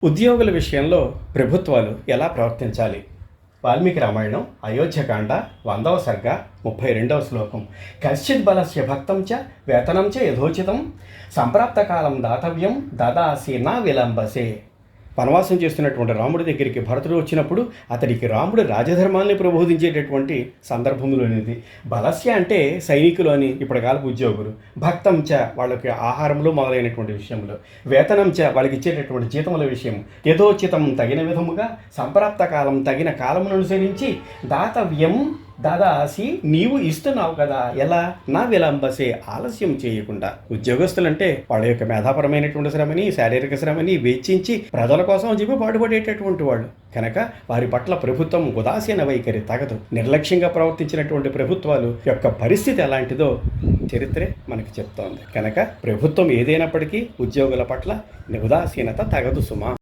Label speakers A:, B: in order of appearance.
A: ఉద్యోగుల విషయంలో ప్రభుత్వాలు ఎలా ప్రవర్తించాలి? వాల్మీకి రామాయణం అయోధ్యకాండ 100వ సర్గ 32వ శ్లోకం. కశ్చిత్ బలస్య భక్తం చ వేతనం చ యథోచితం సంప్రాప్తకాలం దాతవ్యం దదాసి నా విలంబసే. వనవాసం చేస్తున్నటువంటి రాముడి దగ్గరికి భరతుడు వచ్చినప్పుడు అతడికి రాముడు రాజధర్మాల్ని ప్రబోధించేటటువంటి సందర్భంలోనిది. బలస్య అంటే సైనికులు అని ఇప్పటి కాలపు ఉద్యోగులు, భక్తం చ వాళ్ళకి ఆహారంలో మొదలైనటువంటి విషయంలో, వేతనం చ వాళ్ళకి ఇచ్చేటటువంటి జీతముల విషయం, యథోచితం తగిన విధముగా, సంప్రాప్త కాలం తగిన కాలమును అనుసరించి, దాతవ్యం దాదాసి నీవు ఇస్తున్నావు కదా, ఎలా నా విలంబసే ఆలస్యం చేయకుండా. ఉద్యోగస్తులంటే వాళ్ళ యొక్క మేధాపరమైనటువంటి శ్రమని, శారీరక శ్రమని వెచ్చించి ప్రజల కోసం చెప్పి పాటుపడేటటువంటి వాళ్ళు కనుక వారి పట్ల ప్రభుత్వం ఉదాసీన వైఖరి తగదు. నిర్లక్ష్యంగా ప్రవర్తించినటువంటి ప్రభుత్వాలు యొక్క పరిస్థితి ఎలాంటిదో చరిత్రే మనకి చెప్తోంది. కనుక ప్రభుత్వం ఏదైనప్పటికీ ఉద్యోగుల పట్ల ఉదాసీనత తగదు సుమా.